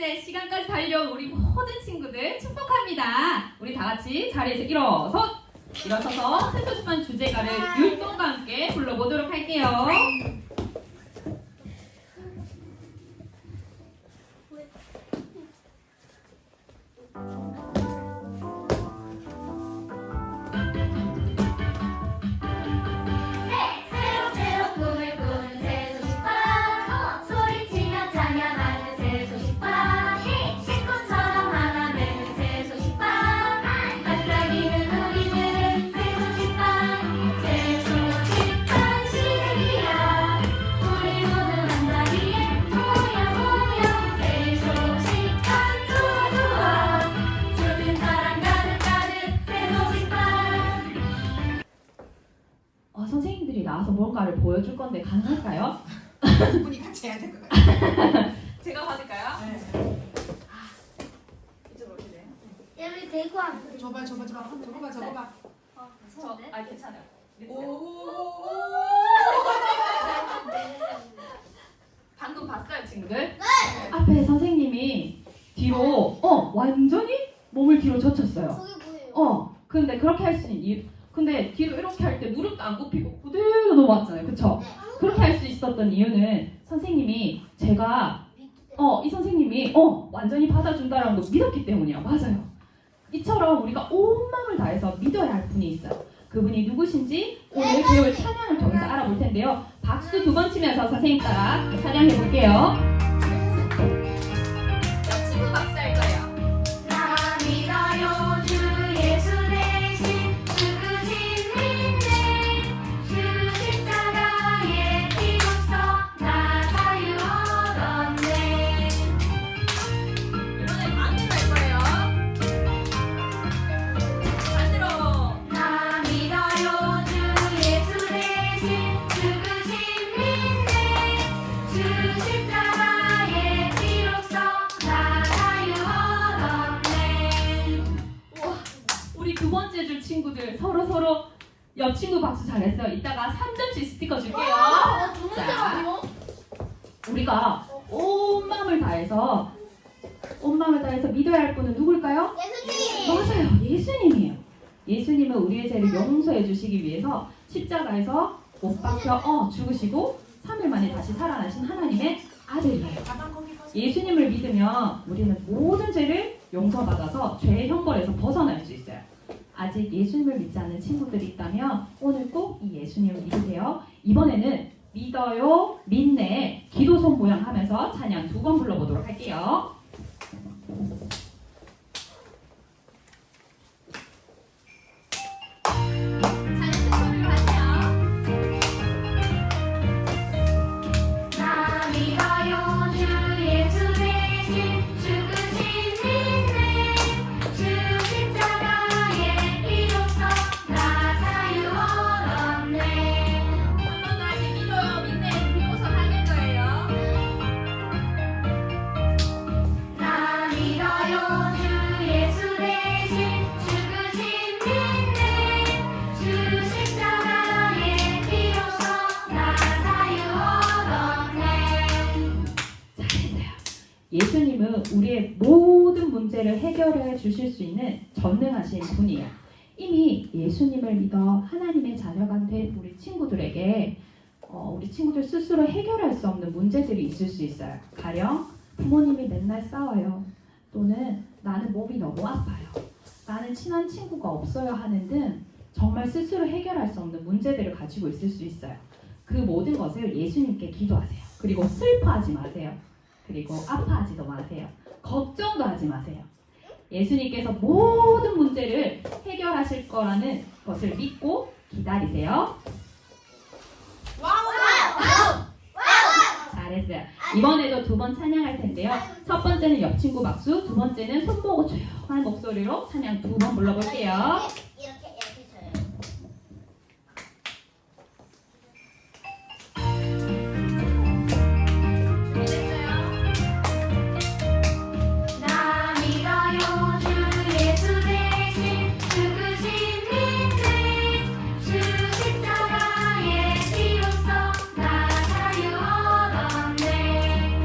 번째 시간까지 달려온 우리 모든 친구들 축복합니다. 우리 다 같이 자리에서 일어서서 흩어집한 주제가를 율동과 함께 불러보도록 할게요. 선생님들이 나와서 뭔가를 보여줄 건데 가능할까요? 분이 같이 해야 될 것 같아요. 제가 받을까요? 네. 이쪽으로 오실래요? 여기 대구 안 그래. 저봐. 괜찮아요. 오. 방금 봤어요, 친구들? 네! 앞에 선생님이 뒤로 완전히 몸을 뒤로 젖혔어요. 그게 뭐예요? 근데 그렇게 할 수 있는 이유, 근데 뒤로 이렇게 할 때 무릎도 안 굽히고 그대로 넘어왔잖아요. 그쵸? 그렇게 할 수 있었던 이유는 선생님이 이 선생님이 완전히 받아준다라는 걸 믿었기 때문이에요. 맞아요. 이처럼 우리가 온 마음을 다해서 믿어야 할 분이 있어요. 그분이 누구신지 오늘 배울 찬양을 통해서 알아볼 텐데요. 박수 2번 치면서 선생님 따라 찬양해 볼게요. 친구 박수 할 거예요. 나 믿어요 주 예수 대신 죽으신 믿네 주 십자가의 피로써 나 자유 얻었네. 이번엔 반대로 할 거예요. 반대로. 나 믿어요 주 예수 대신 죽으신 믿네 주 십자가의 피로써 나 자유 얻었네. 우리 2번째 줄 친구들 서로 옆 친구 박수 잘했어요. 이따가 3점씩 스티커 줄게요. 자, 우리가 온 마음을 다해서 믿어야 할 분은 누굴까요? 예수님! 맞아요. 예수님이에요. 예수님은 우리의 죄를 용서해 주시기 위해서 십자가에서 못 박혀 죽으시고 3일 만에 다시 살아나신 하나님의 아들이에요. 예수님을 믿으면 우리는 모든 죄를 용서받아서 죄의 형벌에서 벗어날 수 있어요. 아직 예수님을 믿지 않는 친구들이 있다면 오늘 꼭 이 예수님을 믿으세요. 이번에는 믿어요, 믿네, 기도 손 모양 하면서 찬양 2번 불러보도록 할게요. 나 믿어요 주 예수 대신 죽으신 믿네 주 십자가의 피로써 나 자유 얻었네. 한 번 더 할게. 믿어요, 믿네, 비로소 하는 거예요. 나 믿어요 주 예수 대신 죽으신 믿네 주 십자가의 피로써 나 자유 얻었네. 잘했어요. 예수님은 우리의 모든 문제를 해결해 주실 수 있는 전능하신 분이에요. 이미 예수님을 믿어 하나님의 자녀가 된 우리 친구들에게 우리 친구들 스스로 해결할 수 없는 문제들이 있을 수 있어요. 가령 부모님이 맨날 싸워요. 또는 나는 몸이 너무 아파요. 나는 친한 친구가 없어요 하는 등 정말 스스로 해결할 수 없는 문제들을 가지고 있을 수 있어요. 그 모든 것을 예수님께 기도하세요. 그리고 슬퍼하지 마세요. 그리고 아파하지도 마세요. 걱정도 하지 마세요. 예수님께서 모든 문제를 해결하실 거라는 것을 믿고 기다리세요. 잘했어요. 이번에도 2번 찬양할 텐데요. 첫 번째는 옆 친구 박수, 2번째는 손 보고 조용한 목소리로 찬양 2번 불러볼게요. 이렇게 줘요. 나 믿어요 주 예수 대신 죽으신 믿네 주 십자가의 피로써 나 자유 얻었네.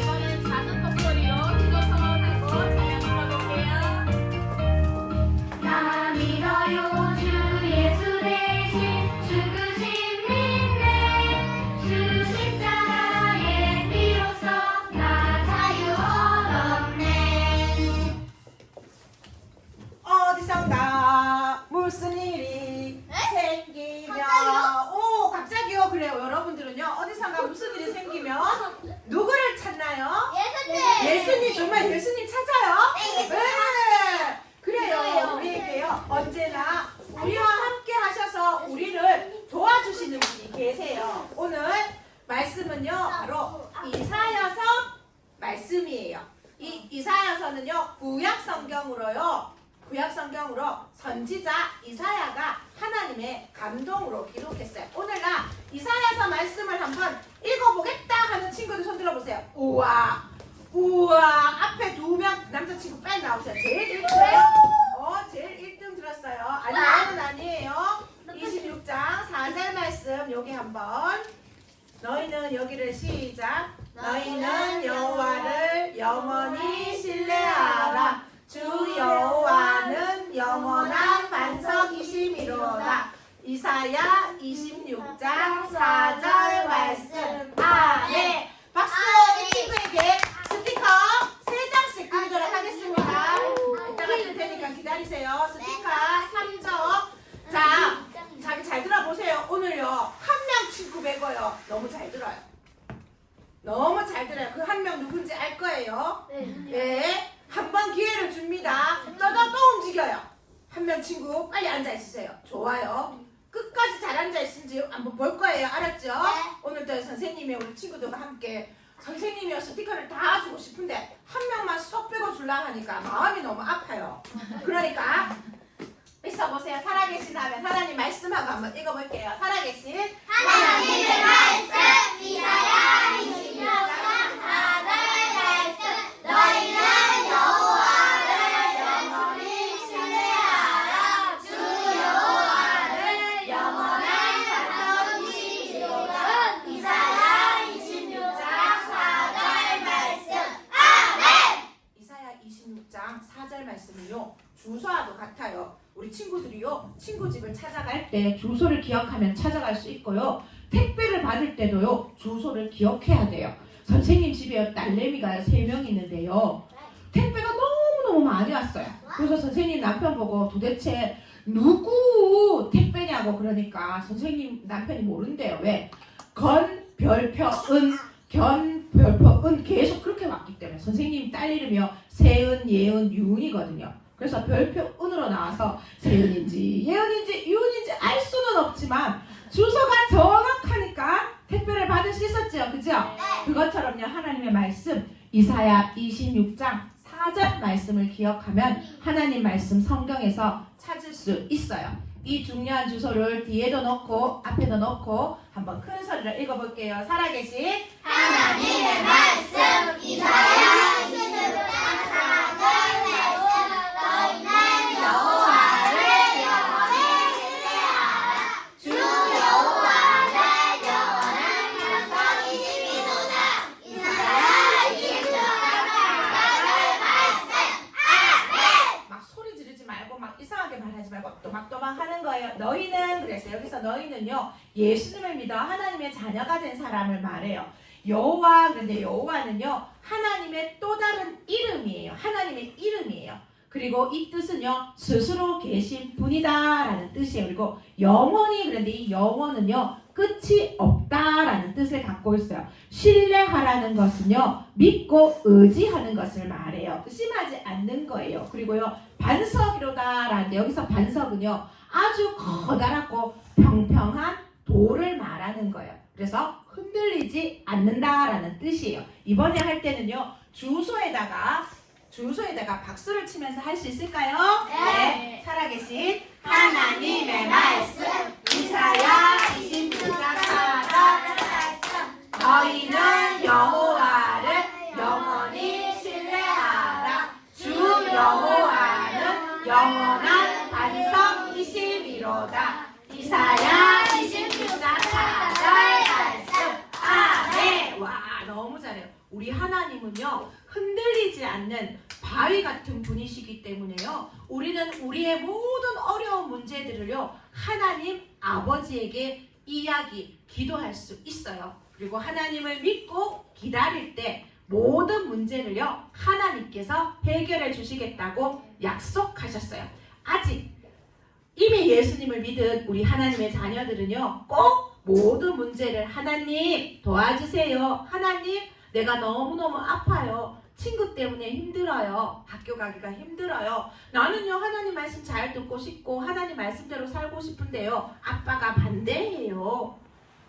이번엔 작은 목소리로 예수님 정말 예수님 찾아요? 네. 네. 그래요. 우리에게요. 언제나 우리와 함께 하셔서 우리를 도와주시는 분이 계세요. 오늘 말씀은요. 바로 이사야서 말씀이에요. 이 이사야서는요. 구약 성경으로 선지자 이사야가 하나님의 감동으로 기록했어요. 오늘 나 이사야서 말씀을 한번 읽어보겠다 하는 친구들 손 들어보세요. 우와 앞에 2명 남자친구 빨리 나오세요. 제일 1등 제일 1등 들었어요. 아니 아니에요. 26장 4절 말씀 여기 한번 너희는 여기를 시작. 너희는 여호와를 영원히 신뢰하라. 주 여호와는 영원한 반석이심이로다. 이사야 26장 4절 말씀. 아멘. 박수. 이 친구에게 스티커 3장씩 드리도록 하겠습니다. 이따가 드릴 테니까 기다리세요. 스티커 3점. 자, 자기 잘 들어보세요. 오늘요 한 명 친구 배고요. 너무 잘 들어요. 너무 잘 들어요. 그 한 명 누군지 알 거예요. 네. 한 번 기회를 줍니다. 또 움직여요. 한 명 친구 빨리 앉아 있으세요. 좋아요. 끝까지 잘 앉아 있는지 한번 볼 거예요. 알았죠? 오늘도 선생님이 우리 친구들과 함께 선생님이요 스티커를 다 주고 싶은데 한 명만 쏙 빼고 줄라 하니까 마음이 너무 아파요. 그러니까 있어보세요. 살아계신 하면 하나님 말씀하고 한번 읽어볼게요. 살아계신 하나님의 말씀 이사야 26장 4절 말씀 너희는 여호와를 영원히 신뢰하라. 주 여호와는 영원한 반석이시로다. 이사야 26장 4절 말씀. 아멘. 이사야 26장 4절 말씀은요 주소와도 같아요. 우리 친구들이요 친구 집을 찾아갈 때 주소를 기억하면 찾아갈 수 있고요. 택배를 받을 때도요 주소를 기억해야 돼요. 선생님 집에 딸내미가 3명 있는데요. 택배가 너무너무 많이 왔어요. 그래서 선생님 남편 보고 도대체 누구 택배냐고 그러니까 선생님 남편이 모른대요. 왜? 건, 별표, 은, 견, 별표, 은 계속 그렇게 왔기 때문에 선생님 딸 이름이요 세은, 예은, 유은이거든요. 그래서 별표 은으로 나와서 세은인지 예은인지 유은인지 알 수는 없지만 주소가 정확하니까 택배를 받을 수 있었죠. 그죠? 그것처럼요 하나님의 말씀 이사야 26장 4절 말씀을 기억하면 하나님 말씀 성경에서 찾을 수 있어요. 이 중요한 주소를 뒤에도 넣고 앞에도 넣고 한번 큰 소리로 읽어볼게요. 살아계신 하나님의 말씀 이사야 26장 4절 말씀 너희는 여호와를 영원히 신뢰하라. 주 여호와는 영원한 반석이시로다. 이사야 26장 4절 말씀. 아멘. 막 소리 지르지 말고 막 이상하게 말하지 말고 또박또박 하는 거예요. 너희는 그래서 여기서 너희는요 예수님을 믿어 하나님의 자녀가 된 사람을 말해요. 여호와 그런데 여호와는요 하나님의 또 다른 이름이에요. 하나님의 이름이에요. 그리고 이 뜻은요 스스로 계신 분이다라는 뜻이에요. 그리고 영원히 그런데 이 영원은요 끝이 없다라는 뜻을 갖고 있어요. 신뢰하라는 것은요 믿고 의지하는 것을 말해요. 의심하지 않는 거예요. 그리고요 반석이로다라는데 여기서 반석은요 아주 커다랗고 평평한 돌을 말하는 거예요. 그래서 흔들리지 않는다라는 뜻이에요. 이번에 할 때는요 주소에다가 박수를 치면서 할 수 있을까요? 네. 살아계신 하나님의 말씀 이사야 26장 4절 말씀 너희는 여호와를 영원히 신뢰하라. 주 여호와는 영원한 반석이시미로다. 이사야 26장 4절 말씀 아멘. 와 너무 잘해요. 우리 하나님은요 흔들리지 않는 바위 같은 분이시기 때문에요 우리는 우리의 모든 어려운 문제들을요 하나님 아버지에게 기도할 수 있어요. 그리고 하나님을 믿고 기다릴 때 모든 문제를요 하나님께서 해결해 주시겠다고 약속하셨어요. 아직 이미 예수님을 믿은 우리 하나님의 자녀들은요 꼭 모든 문제를 하나님 도와주세요. 하나님 내가 너무너무 아파요. 친구 때문에 힘들어요. 학교 가기가 힘들어요. 나는요 하나님 말씀 잘 듣고 싶고 하나님 말씀대로 살고 싶은데요. 아빠가 반대해요.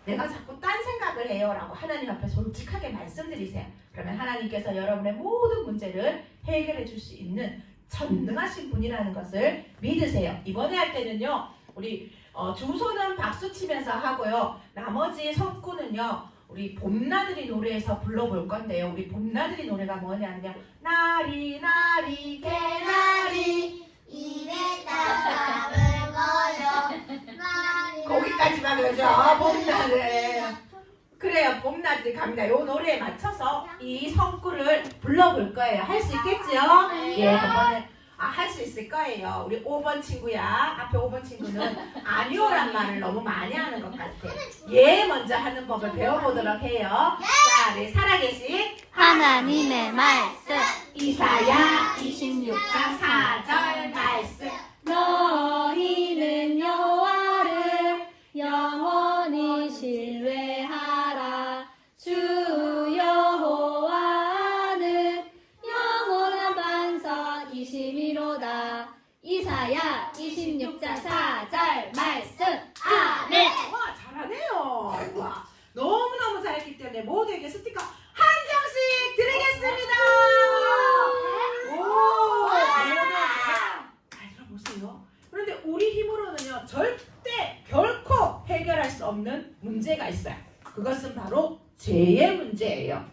내가 자꾸 딴 생각을 해요 라고 하나님 앞에 솔직하게 말씀드리세요. 그러면 하나님께서 여러분의 모든 문제를 해결해 줄 수 있는 전능하신 분이라는 것을 믿으세요. 이번에 할 때는요 우리 주소는 박수 치면서 하고요. 나머지 성구는요 우리 봄나들이 노래에서 불러볼 건데요. 우리 봄나들이 노래가 뭐냐면요. 나리 나리 개나리 입에 따갑을 거려 거기까지만 그러죠. 봄나들. 그래요. 봄나들이 갑니다. 요 노래에 맞춰서 이 성구를 불러볼 거예요. 할 수 있겠죠? 예, 한번에 할 수 있을 거예요. 우리 5번 친구야. 앞에 5번 친구는 아니오란 말을 너무 많이 하는 것 같아. 예 먼저 하는 법을 배워보도록 해요. 자, 우리 살아계신 하나님의 말씀 이사야 26장 4절 말씀. 너희는 여호와를 영원히 신뢰하라. 주 여호와는 영원한 반석이시미로다. 이사야 26장 4절 말씀. 아멘. 와 잘하네요. 와 너무너무 잘했기 때문에 모두에게 스티커 한 장씩 드리겠습니다. 오, 잘 들어보세요. 그런데 우리 힘으로는요 절대 결코 해결할 수 없는 문제가 있어요. 그것은 바로 죄의 문제예요.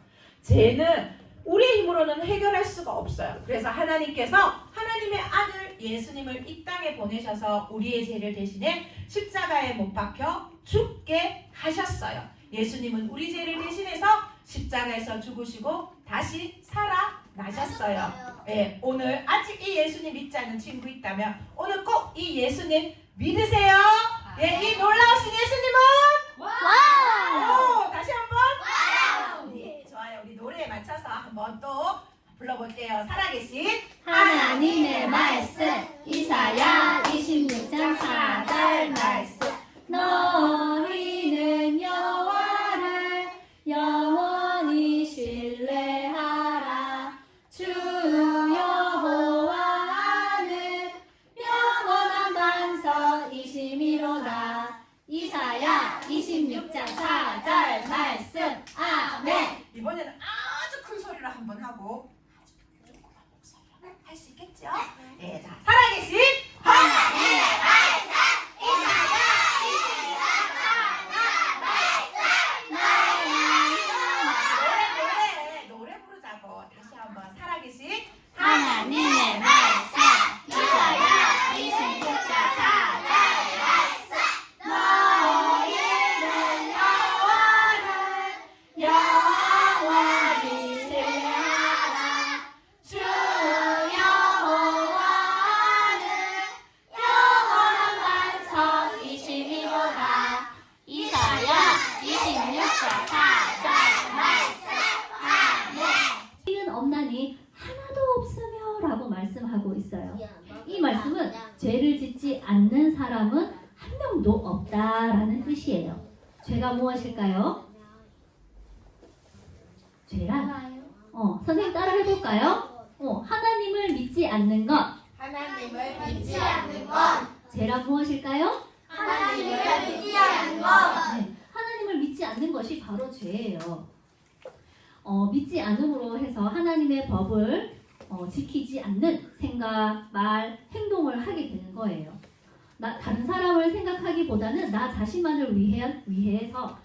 죄는 우리 힘으로는 해결할 수가 없어요. 그래서 하나님께서 하나님의 아들 예수님을 이 땅에 보내셔서 우리의 죄를 대신해 십자가에 못 박혀 죽게 하셨어요. 예수님은 우리 죄를 대신해서 십자가에서 죽으시고 다시 살아나셨어요. 네, 오늘 아직 이 예수님 믿지 않는 친구 있다면 오늘 꼭 이 예수님 믿으세요. 예, 이 놀라우신 예수님은 오, 다시 한번 네, 좋아요. 우리 노래에 맞춰서 한번 또 불러볼게요. 살아계신 하나님의 말씀. 이사야 26장 4절 말씀. 너희는 여호와를 영원히 신뢰하라. 주 여호와는 영원한 반석이시미로다. 이사야 26장 4절 말씀. 아멘. 이번에는 아주 큰 소리로 한번 하고 아주 조그만 목소리로 할 수 있겠죠? 네, 자 살아계신 하나님의 말씀 이사야 26장 4절 노래 부르자고 다시 한번 살아계신 하나님의 말씀 이사야 26장 4절 말씀 너희는 여호와를 영원히 신뢰하라. 주 여호와는 영원한 반석이시미로다. 이사야 26장 4절 말씀. 아멘. 이는 없나니 하나도 없으며 라고 말씀하고 있어요. 이 말씀은 죄를 짓지 않는 사람은 한 명도 없다라는 뜻이에요. 죄가 무엇일까요? 죄란 선생님 따라 해볼까요? 하나님을 믿지 않는 것. 하나님을 믿지 않는 것 죄란 무엇일까요? 하나님을 믿지 않는 것 네, 하나님을 믿지 않는 것이 바로 죄예요. 믿지 않음으로 해서 하나님의 법을 지키지 않는 생각, 말, 행동을 하게 되는 거예요. 다른 사람을 생각하기보다는 나 자신만을 위해서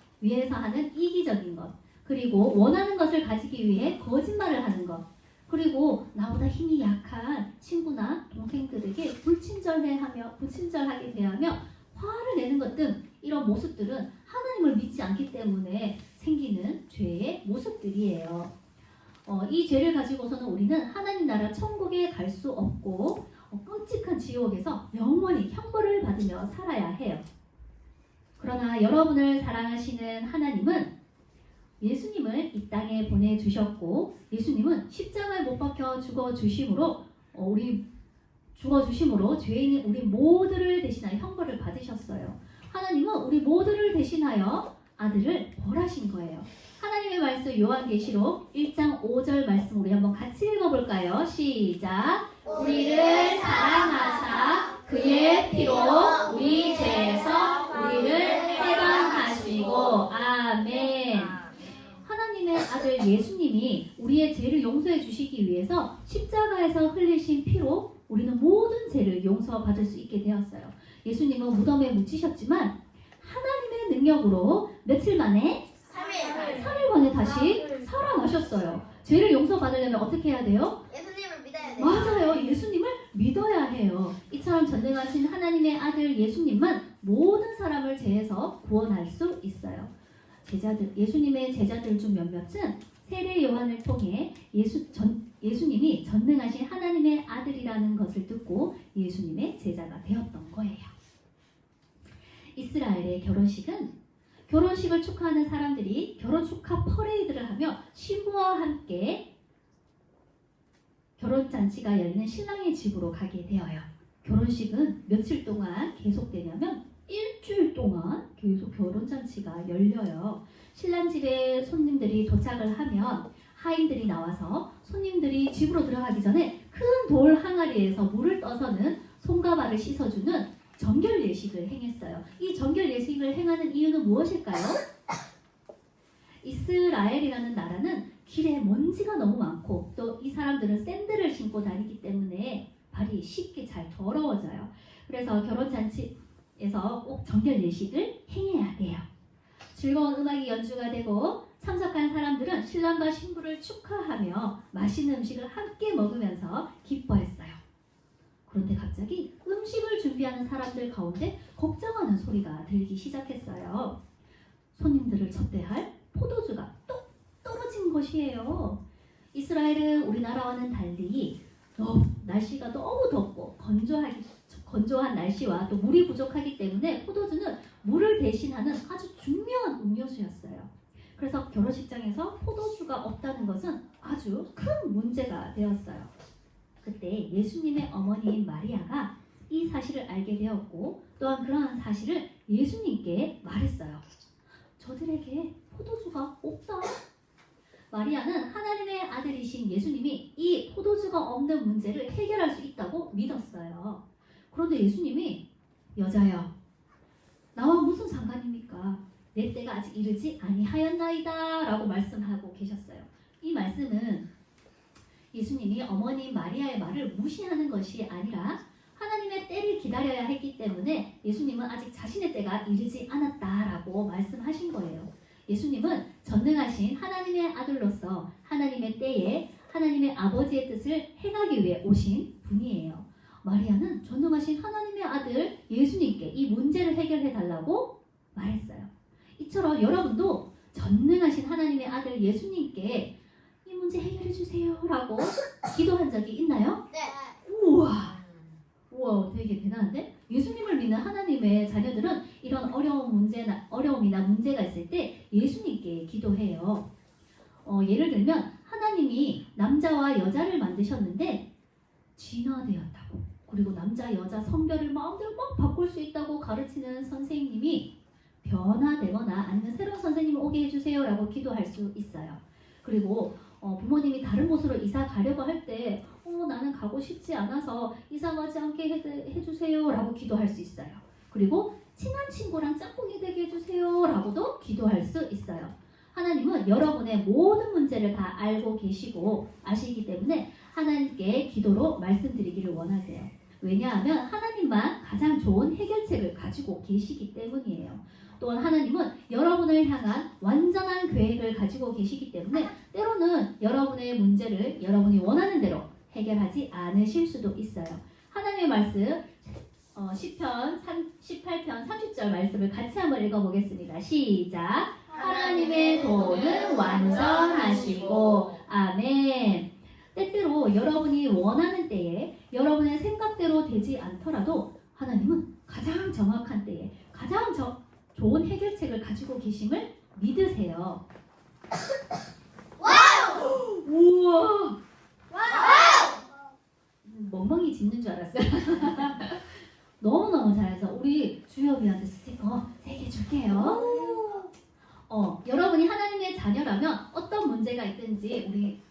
하는 이기적인 것, 그리고 원하는 것을 가지기 위해 거짓말을 하는 것, 그리고 나보다 힘이 약한 친구나 동생들에게 불친절하게 대하며 화를 내는 것 등 이런 모습들은 하나님을 믿지 않기 때문에 생기는 죄의 모습들이에요. 이 죄를 가지고서는 우리는 하나님 나라 천국에 갈 수 없고 끔찍한 지옥에서 영원히 형벌을 받으며 살아야 해요. 그러나 여러분을 사랑하시는 하나님은 예수님을 이 땅에 보내주셨고 예수님은 십자가에 못 박혀 죽어주심으로 죄인인 우리 모두를 대신하여 형벌을 받으셨어요. 하나님은 우리 모두를 대신하여 아들을 벌하신 거예요. 하나님의 말씀 요한계시록 1장 5절 말씀 우리 한번 같이 읽어볼까요? 시작. 우리를 사랑하사 그의 피로 우리 죄에서 우리를 해방하시고 아멘. 하나님의 아들 예수님이 우리의 죄를 용서해 주시기 위해서 십자가에서 흘리신 피로 우리는 모든 죄를 용서받을 수 있게 되었어요. 예수님은 무덤에 묻히셨지만 하나님의 능력으로 며칠 만에 3일 만에 다시 살아나셨어요. 죄를 용서받으려면 어떻게 해야 돼요? 예수님을 믿어야 돼요. 맞아요. 예수님을 믿어야 해요. 이처럼 전능하신 하나님의 아들 예수님만 모든 사람을 죄에서 구원할 수 있어요. 예수님의 제자들 중 몇몇은 세례 요한을 통해 예수님이 전능하신 하나님의 아들이라는 것을 듣고 예수님의 제자가 되었던 거예요. 이스라엘의 결혼식을 축하하는 사람들이 결혼 축하 퍼레이드를 하며 신부와 함께 결혼잔치가 열리는 신랑의 집으로 가게 되어요. 결혼식은 며칠 동안 계속되냐면 일주일 동안 계속 결혼잔치가 열려요. 신랑 집에 손님들이 도착을 하면 하인들이 나와서 손님들이 집으로 들어가기 전에 큰 돌 항아리에서 물을 떠서는 손과 발을 씻어주는 정결 예식을 행했어요. 이 정결 예식을 행하는 이유는 무엇일까요? 이스라엘이라는 나라는 길에 먼지가 너무 많고 또 이 사람들은 샌들을 신고 다니기 때문에 발이 쉽게 잘 더러워져요. 그래서 결혼잔치에서 꼭 정결 예식을 행해야 돼요. 즐거운 음악이 연주가 되고 참석한 사람들은 신랑과 신부를 축하하며 맛있는 음식을 함께 먹으면서 기뻐했어요. 그런데 갑자기 음식을 준비하는 사람들 가운데 걱정하는 소리가 들리기 시작했어요. 손님들을 접대할 포도주가 뚝 떨어진 것이에요. 이스라엘은 우리나라와는 달리 날씨가 너무 덥고 건조한 날씨와 또 물이 부족하기 때문에 포도주는 물을 대신하는 아주 중요한 음료수였어요. 그래서 결혼식장에서 포도주가 없다는 것은 아주 큰 문제가 되었어요. 그때 예수님의 어머니인 마리아가 이 사실을 알게 되었고 또한 그러한 사실을 예수님께 말했어요. 저들에게 포도주가 없다. 마리아는 하나님의 아들이신 예수님이 이 포도주가 없는 문제를 해결할 수 있다고 믿었어요. 그런데 예수님이 여자여 나와 무슨 상관입니까? 내 때가 아직 이르지 아니하였나이다 라고 말씀하고 계셨어요. 이 말씀은 예수님이 어머니 마리아의 말을 무시하는 것이 아니라 하나님의 때를 기다려야 했기 때문에 예수님은 아직 자신의 때가 이르지 않았다라고 말씀하신 거예요. 예수님은 전능하신 하나님의 아들로서 하나님의 때에 하나님의 아버지의 뜻을 행하기 위해 오신 분이에요. 마리아는 전능하신 하나님의 아들 예수님께 이 문제를 해결해 달라고 말했어요. 이처럼 여러분도 전능하신 하나님의 아들 예수님께 이 문제 해결해 주세요 라고 기도한 적이 있나요? 네. 우와 되게 대단한데? 예수님을 믿는 하나님의 자녀들은 이런 어려움이나 문제가 있을 때 예수님께 기도해요. 예를 들면 하나님이 남자와 여자를 만드셨는데 진화되었다고 그리고 남자 여자 성별을 마음대로 막 바꿀 수 있다고 가르치는 선생님이 변화되거나 아니면 새로운 선생님을 오게 해주세요 라고 기도할 수 있어요. 그리고 부모님이 다른 곳으로 이사 가려고 할 때 나는 가고 싶지 않아서 이사 가지 않게 해주세요 라고 기도할 수 있어요. 그리고 친한 친구랑 짝꿍이 되게 해주세요 라고도 기도할 수 있어요. 하나님은 여러분의 모든 문제를 다 알고 계시고 아시기 때문에 하나님께 기도로 말씀드리기를 원하세요. 왜냐하면 하나님만 가장 좋은 해결책을 가지고 계시기 때문이에요. 또한 하나님은 여러분을 향한 완전한 계획을 가지고 계시기 때문에 때로는 여러분의 문제를 여러분이 원하는 대로 해결하지 않으실 수도 있어요. 하나님의 말씀 시편 18편 30절 말씀을 같이 한번 읽어보겠습니다. 시작. 하나님의 도는 완전하시고 아멘. 때때로 여러분이 원하는 때에 여러분의 생각대로 되지 않더라도 하나님은 가장 정확한 때에 가장 좋은 해결책을 가지고 계심을 믿으세요. 와우! 우와! 와우! 멍멍이 짖는 줄 알았어요. 너무너무 잘해서 우리 주엽이한테 스티커 3개 줄게요. 여러분이 하나님의 자녀라면 어떤 문제가 있든지 우리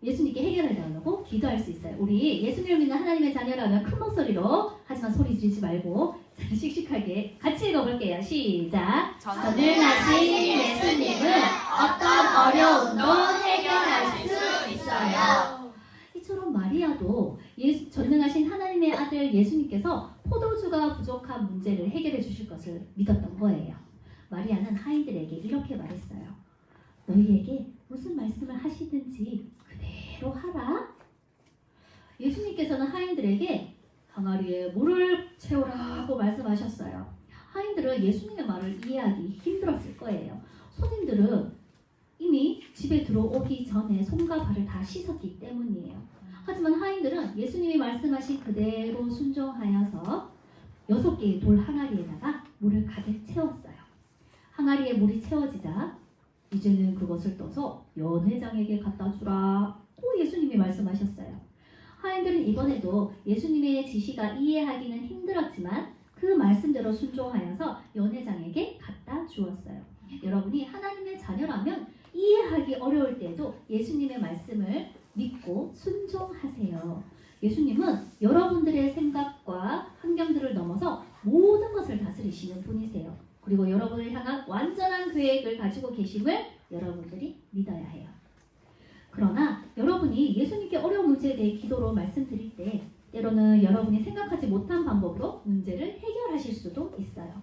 예수님께 해결해 달라고 기도할 수 있어요. 우리 예수님을 믿는 하나님의 자녀라면 큰 목소리로, 하지만 소리 지르지 말고 씩씩하게 같이 읽어볼게요. 시작. 전능하신 예수님은 어떤 어려움도 해결할 수 있어요. 이처럼 마리아도 전능하신 하나님의 아들 예수님께서 포도주가 부족한 문제를 해결해 주실 것을 믿었던 거예요. 마리아는 하인들에게 이렇게 말했어요. 너희에게 무슨 말씀을 하시든지 그대로 하라. 예수님께서는 하인들에게 항아리에 물을 채우라고 말씀하셨어요. 하인들은 예수님의 말을 이해하기 힘들었을 거예요. 손님들은 이미 집에 들어오기 전에 손과 발을 다 씻었기 때문이에요. 하지만 하인들은 예수님이 말씀하신 그대로 순종하여서 6개의 돌 항아리에다가 물을 가득 채웠어요. 항아리에 물이 채워지자 이제는 그것을 떠서 연회장에게 갖다 주라. 또 예수님이 말씀하셨어요. 하인들은 이번에도 예수님의 지시가 이해하기는 힘들었지만 그 말씀대로 순종하여서 연회장에게 갖다 주었어요. 여러분이 하나님의 자녀라면 이해하기 어려울 때도 예수님의 말씀을 믿고 순종하세요. 예수님은 여러분들의 생각과 환경들을 넘어서 모든 것을 다스리시는 분이세요. 그리고 여러분을 향한 완전한 계획을 가지고 계심을 여러분들이 믿어야 해요. 그러나 여러분이 예수님께 어려운 문제에 대해 기도로 말씀드릴 때 때로는 여러분이 생각하지 못한 방법으로 문제를 해결하실 수도 있어요.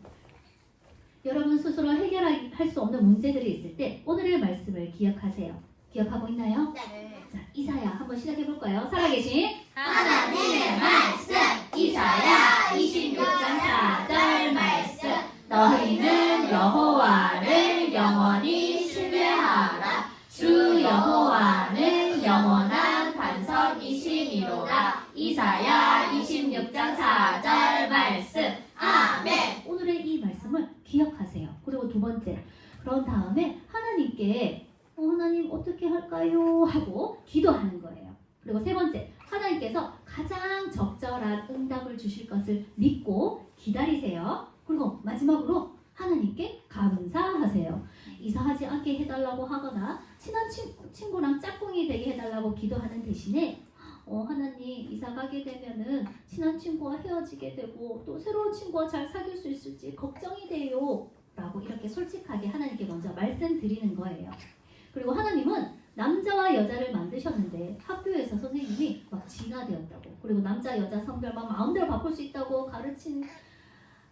여러분 스스로 해결할 수 없는 문제들이 있을 때 오늘의 말씀을 기억하세요. 기억하고 있나요? 네. 자, 이사야 한번 시작해 볼까요? 살아계신 하나님의 말씀 이사야 26장 4절 말씀 너희는 여호와를 영원히 신뢰하라. 주 여호와는 영원한 반석이시니로다. 이사야 26장 4절 말씀. 아멘. 오늘의 이 말씀을 기억하세요. 그리고 두 번째, 그런 다음에 하나님께 하나님 어떻게 할까요? 하고 기도하는 거예요. 그리고 세 번째, 하나님께서 가장 적절한 응답을 주실 것을 믿고 기다리세요. 그리고 마지막으로 하나님께 감사하세요. 이사하지 않게 해달라고 하거나 친한 친구랑 짝꿍이 되게 해달라고 기도하는 대신에 하나님 이사 가게 되면은 친한 친구와 헤어지게 되고 또 새로운 친구와 잘 사귈 수 있을지 걱정이 돼요 라고 이렇게 솔직하게 하나님께 먼저 말씀드리는 거예요. 그리고 하나님은 남자와 여자를 만드셨는데 학교에서 선생님이 막 진화되었다고, 그리고 남자 여자 성별 막 마음대로 바꿀 수 있다고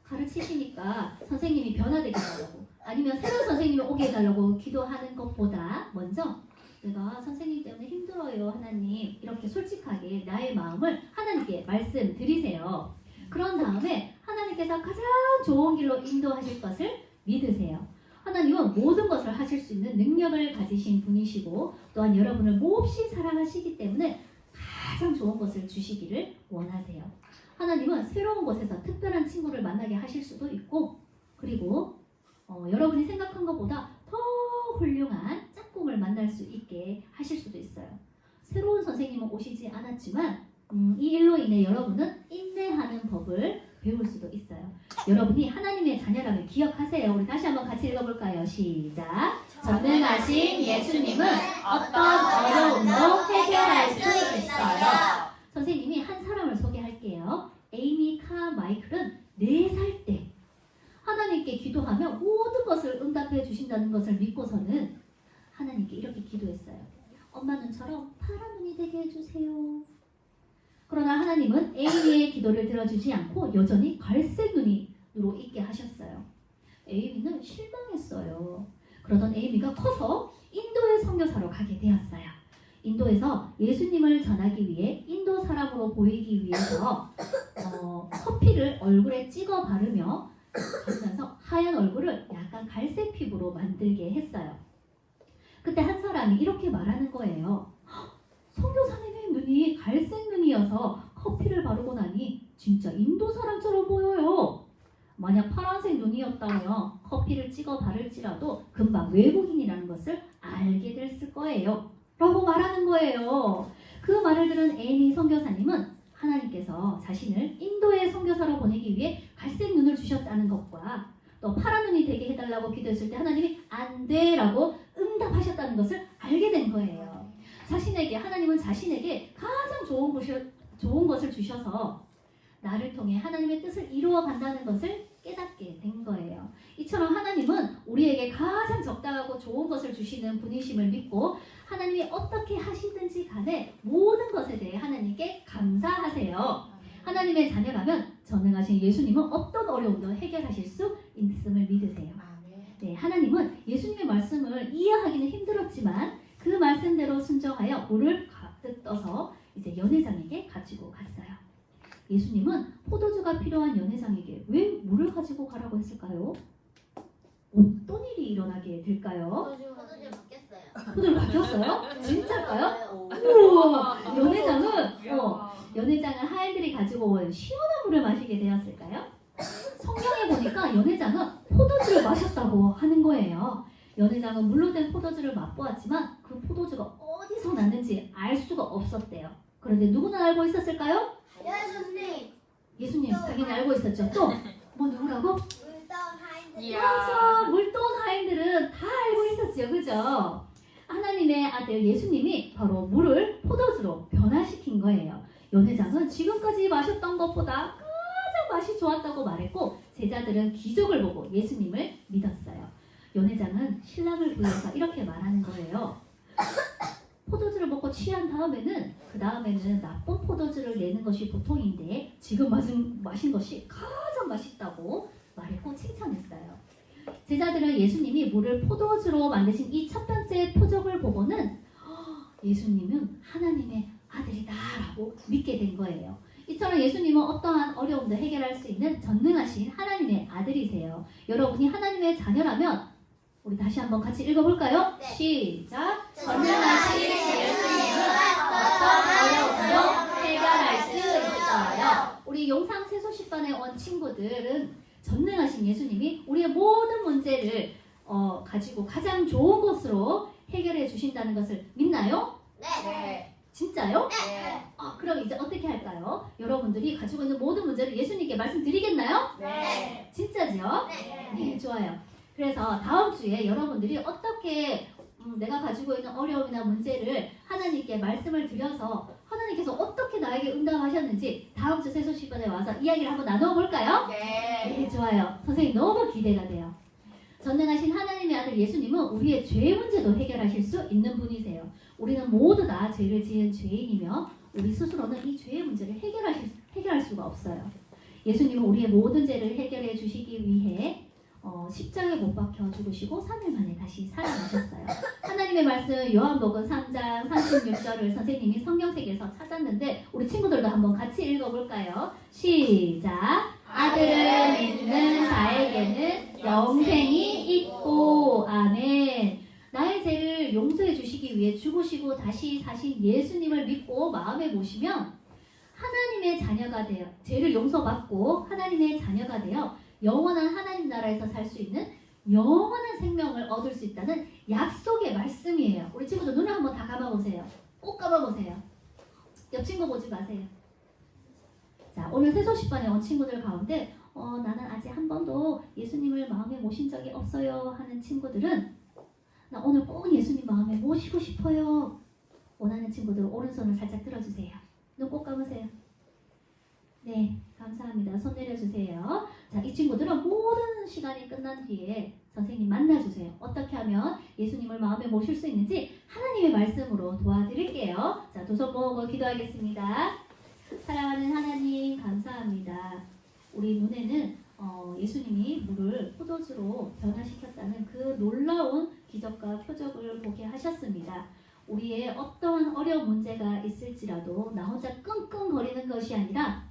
가르치시니까 선생님이 변화되게 하려고, 아니면 새로운 선생님이 오게 해달라고 기도하는 것보다 먼저 내가 선생님 때문에 힘들어요 하나님, 이렇게 솔직하게 나의 마음을 하나님께 말씀드리세요. 그런 다음에 하나님께서 가장 좋은 길로 인도하실 것을 믿으세요. 하나님은 모든 것을 하실 수 있는 능력을 가지신 분이시고 또한 여러분을 몹시 사랑하시기 때문에 가장 좋은 것을 주시기를 원하세요. 하나님은 새로운 곳에서 특별한 친구를 만나게 하실 수도 있고, 그리고 여러분이 생각한 것보다 더 훌륭한 짝꿍을 만날 수 있게 하실 수도 있어요. 새로운 선생님은 오시지 않았지만 이 일로 인해 여러분은 인내하는 법을 배울 수도 있어요. 여러분이 하나님의 자녀라면 기억하세요. 우리 다시 한번 같이 읽어볼까요? 시작. 전능하신 예수님은 어떤 어려움도 해결할 수 있어요. 선생님이 한 사람을 소개할게요. 에이미 카마이클은 4살 때 하나님께 기도하며 모든 것을 응답해 주신다는 것을 믿고서는 하나님께 이렇게 기도했어요. 엄마 눈처럼 파란 눈이 되게 해주세요. 그러나 하나님은 에이미의 기도를 들어주지 않고 여전히 갈색 눈으로 있게 하셨어요. 에이미는 실망했어요. 그러던 에이미가 커서 인도의 선교사로 가게 되었어요. 인도에서 예수님을 전하기 위해 인도 사람으로 보이기 위해서 커피를 얼굴에 찍어 바르며 그러면서 하얀 얼굴을 약간 갈색 피부로 만들게 했어요. 그때 한 사람이 이렇게 말하는 거예요. 선교사님의 눈이 갈색 눈이어서 커피를 바르고 나니 진짜 인도 사람처럼 보여요. 만약 파란색 눈이었다면 커피를 찍어 바를지라도 금방 외국인이라는 것을 알게 됐을 거예요. 라고 말하는 거예요. 그 말을 들은 에이미 선교사님은 하나님께서 자신을 인도의 선교사로 보내기 위해 갈색 눈을 주셨다는 것과 또 파란 눈이 되게 해달라고 기도했을 때 하나님이 안 돼라고 응답하셨다는 것을 알게 된 거예요. 하나님은 자신에게 가장 좋은 것을 주셔서 나를 통해 하나님의 뜻을 이루어 간다는 것을 깨닫게 된 거예요. 이처럼 하나님은 우리에게 가장 적당하고 좋은 것을 주시는 분이심을 믿고 하나님이 어떻게 하시든지 간에 모든 것에 대해 하나님께 감사하세요. 하나님의 자녀라면 전능하신 예수님은 어떤 어려움도 해결하실 수 있음을 믿으세요. 네, 하나님은 예수님의 말씀을 이해하기는 힘들었지만 그 말씀대로 순종하여 물을 가득 떠서 이제 연회장에게 가지고 갔어요. 예수님은 포도주가 필요한 연회장에게 왜 물을 가지고 가라고 했을까요? 어떤 일이 일어나게 될까요? 포도주 바뀌었어요. 포도를 바뀌었어요? 진짜일까요? 우와! 연회장은 하인들이 가지고 온 시원한 물을 마시게 되었을까요? 성경에 보니까 연회장은 포도주를 마셨다고 하는 거예요. 연회장은 물로 된 포도주를 맛보았지만 그 포도주가 어디서 났는지 알 수가 없었대요. 그런데 누구는 알고 있었을까요? 예수님. 예수님 당연히 알고 있었죠. 또 뭐 누구라고? 물던 하인들. 맞아. 물돈 하인들은 다 알고 있었죠. 그죠? 하나님의 아들 예수님이 바로 물을 포도주로 변화시킨 거예요. 연회장은 지금까지 마셨던 것보다 가장 맛이 좋았다고 말했고 제자들은 기적을 보고 예수님을 믿었어요. 연회장은 신랑을 부여서 이렇게 말하는 거예요. 포도주를 먹고 취한 다음에는 그 다음에는 나쁜 포도주를 내는 것이 보통인데 지금 마신 것이 가장 맛있다고 말했고 칭찬했어요. 제자들은 예수님이 물을 포도주로 만드신 이 첫 번째 표적을 보고는 예수님은 하나님의 아들이다라고 믿게 된 거예요. 이처럼 예수님은 어떠한 어려움도 해결할 수 있는 전능하신 하나님의 아들이세요. 여러분이 하나님의 자녀라면 우리 다시 한번 같이 읽어볼까요? 네. 시작! 전능하신 예수님은 어떤 어떤 어려움도 해결할 수 있어요. 우리 용상 세소식반에 온 친구들은 전능하신 예수님이 우리의 모든 문제를 가지고 가장 좋은 것으로 해결해 주신다는 것을 믿나요? 네. 진짜요? 네. 그럼 이제 어떻게 할까요? 여러분들이 가지고 있는 모든 문제를 예수님께 말씀드리겠나요? 네. 진짜죠? 네. 네, 좋아요. 그래서 다음 주에 여러분들이 어떻게 내가 가지고 있는 어려움이나 문제를 하나님께 말씀을 드려서 하나님께서 어떻게 나에게 응답하셨는지 다음 주 세소식반에 와서 이야기를 한번 나누어 볼까요? 네, 좋아요. 선생님 너무 기대가 돼요. 전능하신 하나님의 아들 예수님은 우리의 죄 문제도 해결하실 수 있는 분이세요. 우리는 모두 다 죄를 지은 죄인이며 우리 스스로는 이 죄의 문제를 해결할 수가 없어요. 예수님은 우리의 모든 죄를 해결해 주시기 위해 십자가에 못 박혀 죽으시고 3일 만에 다시 살아나셨어요. 하나님의 말씀 요한복음 3장 36절을 선생님이 성경책에서 찾았는데 우리 친구들도 한번 같이 읽어볼까요? 시작! 아들을 믿는 자에게는 영생이 있고 아멘. 나의 죄를 용서해 주시기 위해 죽으시고 다시 사신 예수님을 믿고 마음에 모시면 하나님의 자녀가 되어 죄를 용서받고 하나님의 자녀가 되어 영원한 하나님 나라에서 살 수 있는 영원한 생명을 얻을 수 있다는 약속의 말씀이에요. 우리 친구들 눈을 한번 다 감아보세요. 꼭 감아보세요. 옆 친구 보지 마세요. 자, 오늘 세소식반에 온 친구들 가운데 나는 아직 한 번도 예수님을 마음에 모신 적이 없어요 하는 친구들은 나 오늘 꼭 예수님 마음에 모시고 싶어요 원하는 친구들 오른손을 살짝 들어주세요. 눈 꼭 감으세요. 네, 감사합니다. 손 내려주세요. 자, 이 친구들은 모든 시간이 끝난 뒤에 선생님 만나주세요. 어떻게 하면 예수님을 마음에 모실 수 있는지 하나님의 말씀으로 도와드릴게요. 자, 두 손 모으고 기도하겠습니다. 사랑하는 하나님 감사합니다. 우리 눈에는 예수님이 물을 포도주로 변화시켰다는 그 놀라운 기적과 표적을 보게 하셨습니다. 우리의 어떠한 어려운 문제가 있을지라도 나 혼자 끙끙거리는 것이 아니라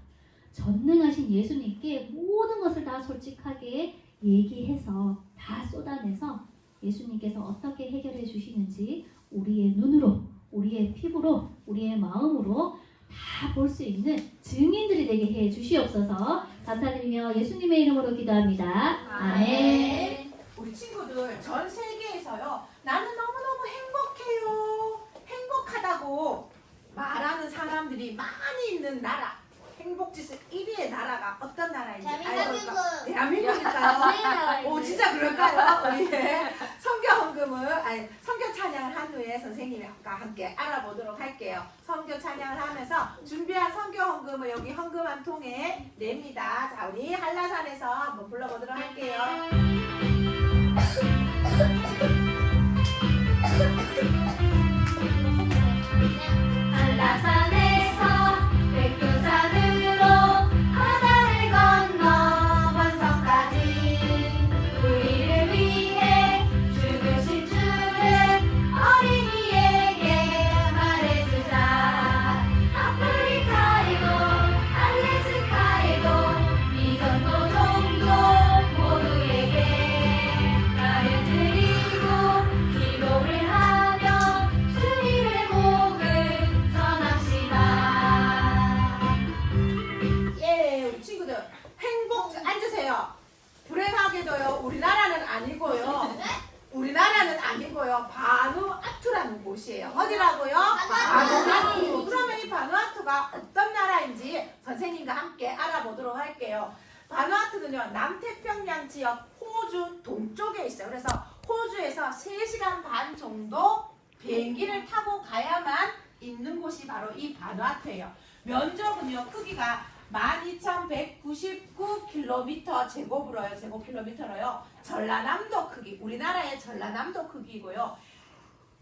전능하신 예수님께 모든 것을 다 솔직하게 얘기해서 다 쏟아내서 예수님께서 어떻게 해결해 주시는지 우리의 눈으로, 우리의 피부로, 우리의 마음으로 다 볼 수 있는 증인들이 되게 해 주시옵소서. 감사드리며 예수님의 이름으로 기도합니다. 아멘. 우리 친구들 전 세계에서요. 나는 너무너무 행복해요. 행복하다고 말하는 사람들이 많이 있는 나라. 행복지수 1위의 나라가 어떤 나라인지 알고 대한민국. 있까? 대한민국일까요? 오 진짜 그럴까요? 우리 성경 헌금을 성경 찬양을 한 후에 선생님과 함께 알아보도록 할게요. 성경 찬양을 하면서 준비한 성경 헌금을 여기 헌금 한 통에 냅니다. 자 우리 한라산에서 한번 불러보도록 할게요. 한라산에서 백두산으로 바다를 건너 원성까지 우리를 위해 죽으신 주를 어린이에게 말해주자. 아프리카에도 알래스카에도 이전도 종도 모두에게 나를 드리고 기도를 하며 주님의 복을 전합시다. 예, 우리 친구들 행복 앉으세요. 불행하게도요 우리나라는 아니고요. 우리나라는 아니고요. 바누아투라는 곳이에요. 어디라고요? 바누아투. 그러면 이 바누아투가 어떤 나라인지 선생님과 함께 알아보도록 할게요. 바누아투는요 남태평양 지역 호주 동쪽에 있어요. 그래서 호주에서 3시간 반 정도 비행기를 타고 가야만 있는 곳이 바로 이 바누아투예요. 면적은요 크기가 12,199km 제곱킬로미터로요. 전라남도 크기, 우리나라의 전라남도 크기고요.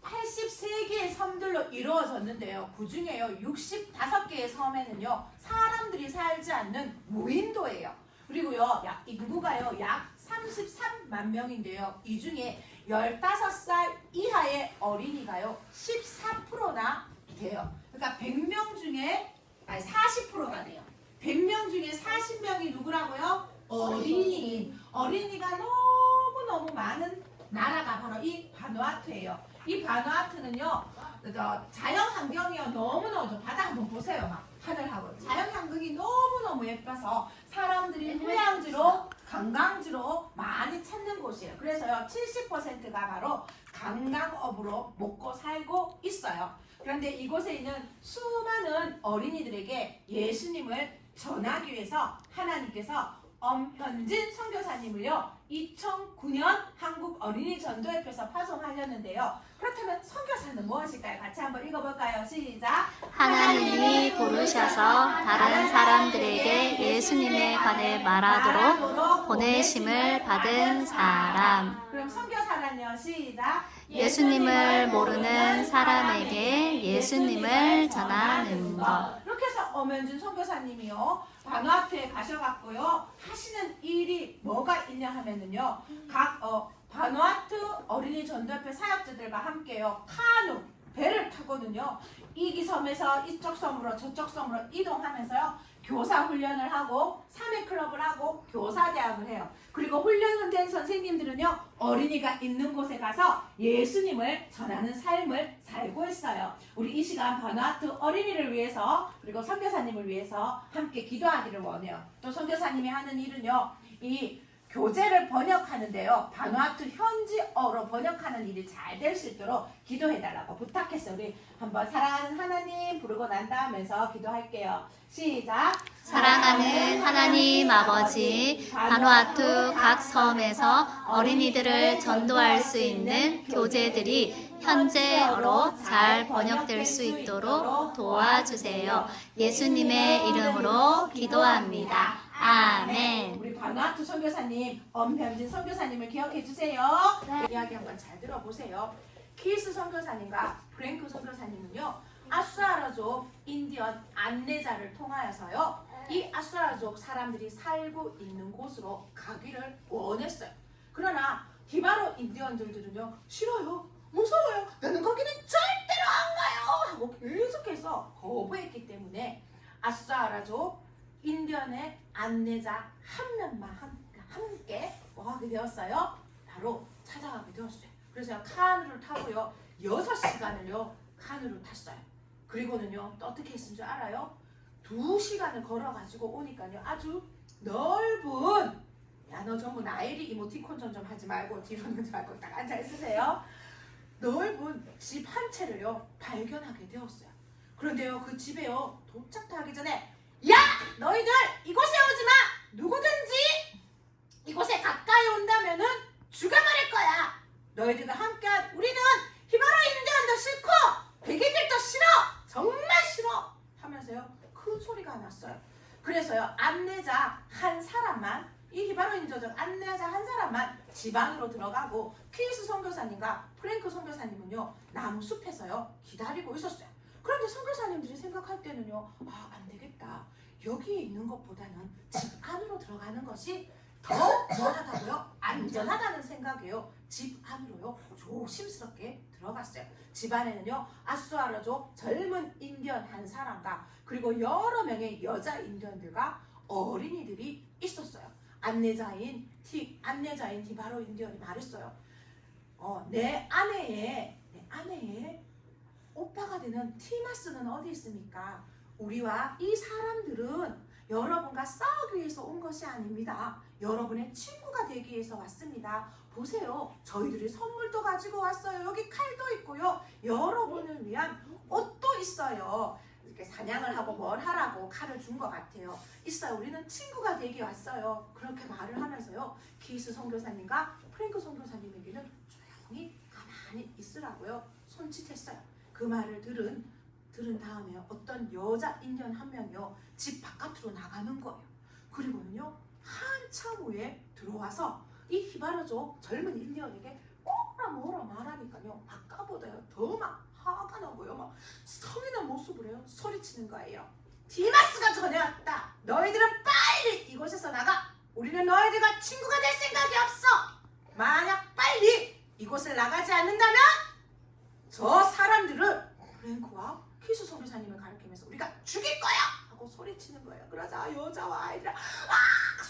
83개의 섬들로 이루어졌는데요. 그 중에요 65개의 섬에는요 사람들이 살지 않는 무인도예요. 그리고요 인구가요 약 33만 명인데요. 이 중에 15살 이하의 어린이가요 14%나 돼요. 그러니까 100명 중에 40%가 돼요. 100명 중에 40명이 누구라고요? 어린이인. 어린이가 너무너무 많은 나라가 바로 이 바누아투예요. 이 바누아투는요 자연 환경이요 너무너무 좋아. 바다 한번 보세요. 막 하늘하고 자연 환경이 너무너무 예뻐서 사람들이 휴양지로 관광지로 많이 찾는 곳이에요. 그래서요 70%가 바로 관광업으로 먹고 살고 있어요. 그런데 이곳에 있는 수많은 어린이들에게 예수님을 전하기 위해서 하나님께서 엄현진 선교사님을요 2009년 한국 어린이 전도협회에서 파송하셨는데요. 그렇다면 선교사는 무엇일까요? 같이 한번 읽어볼까요? 시작. 하나님이 부르셔서 다른 사람들에게 예수님에 관해 말하도록 보내심을 받은 사람. 그럼 선교사는요 시작. 예수님을 모르는 사람에게 예수님을 전하는 것. 이렇게 해서 엄현준 선교사님이요 바누아투에 가셔갖고요 하시는 일이 뭐가 있냐 하면은요 각 바누아투 어린이 전도협회 사역자들과 함께요 카누 배를 타고는요 이 섬에서 이쪽 섬으로 저쪽 섬으로 이동하면서요 교사 훈련을 하고 3회 클럽을 하고 교사 대학을 해요. 그리고 훈련된 선생님들은요 어린이가 있는 곳에 가서 예수님을 전하는 삶을 살고 있어요. 우리 이 시간 바누아투 어린이를 위해서 그리고 선교사님을 위해서 함께 기도하기를 원해요. 또 선교사님이 하는 일은요 이 교재를 번역하는데요. 바누아투 현지어로 번역하는 일이 잘 될 수 있도록 기도해달라고 부탁했어요. 우리 한번 사랑하는 하나님 부르고 난 다음에서 기도할게요. 시작. 사랑하는 하나님 아버지, 바누아투 각 섬에서 어린이들을 전도할 수 있는 교재들이 현재어로 잘 번역될 수 있도록 도와주세요. 예수님의 이름으로 기도합니다. 아멘. 우리 바누아투 선교사님 엄현진 선교사님을 기억해 주세요. 이야기 한번 잘 들어보세요. 키스 선교사님과 프랭크 선교사님은요 아수아라족 인디언 안내자를 통하여서요 이 아수아라족 사람들이 살고 있는 곳으로 가기를 원했어요. 그러나 히바로 인디언들은요 싫어요, 무서워요, 나는 거기는 절대로 안 가요 하고 계속해서 거부했기 때문에 아수아라족 인디언의 안내자 한 명만 함께 뭐 하게 되었어요? 바로 찾아가게 되었어요. 그래서 카누를 타고요 6시간을요 카누를 탔어요. 그리고는요 또 어떻게 했은 줄 알아요? 2시간을 걸어가지고 오니까요 아주 넓은, 야 너 전부 나일이 이모티콘 좀 하지 말고 뒤로는 좀 말고 딱 앉아 있으세요. 넓은 집 한 채를요 발견하게 되었어요. 그런데요 그 집에요 도착하기 전에 야, 너희들 이곳에 오지 마. 누구든지 이곳에 가까이 온다면은 죽여버릴 거야. 너희들과 함께한 우리는 히바로 인디언도 싫고 백인들도 싫어. 정말 싫어. 하면서요 큰 소리가 났어요. 그래서요 안내자 한 사람만, 이 히바로 인디언 안내자 한 사람만 집 안으로 들어가고 피스 선교사님과 프랭크 선교사님은요 나무 숲에서요 기다리고 있었어요. 그런데 선교사님들이 생각할 때는요, 아, 안 되겠다. 여기에 있는 것보다는 집 안으로 들어가는 것이 더 뭐하다고요? 안전하다는 생각이에요. 집 안으로요 조심스럽게 들어갔어요. 집 안에는요 아수아라족 젊은 인디언 한 사람과 그리고 여러 명의 여자 인디언들과 어린이들이 있었어요. 안내자인 디바로 인디언이 말했어요. 내 아내의 오빠가 되는 티마스는 어디 있습니까? 우리와 이 사람들은 여러분과 싸우기 위해서 온 것이 아닙니다. 여러분의 친구가 되기 위해서 왔습니다. 보세요. 저희들이 선물도 가지고 왔어요. 여기 칼도 있고요. 여러분을 위한 옷도 있어요. 이렇게 사냥을 하고 뭘 하라고 칼을 준 것 같아요. 있어요. 우리는 친구가 되기 왔어요. 그렇게 말을 하면서요. 키스 선교사님과 프랭크 선교사님에게는 조용히 가만히 있으라고요. 손짓했어요. 그 말을 들은 다음에 어떤 여자 인디언 한 명이요 집 바깥으로 나가는 거예요. 그리고는요 한참 후에 들어와서 이 히바르족 젊은 인디언에게 뭐라 말하니까요 아까보다요 더 막 화가 나고요 막 성인한 모습을 해요. 소리치는 거예요. 디마스가 전해 왔다. 너희들은 빨리 이곳에서 나가. 우리는 너희들과 친구가 될 생각이 없어. 만약 빨리 이곳을 나가지 않는다면 저 사람들을 프랭크와 키스 선교사님을 가리키면서 우리가 죽일 거야 하고 소리치는 거예요. 그러자 여자와 아이들이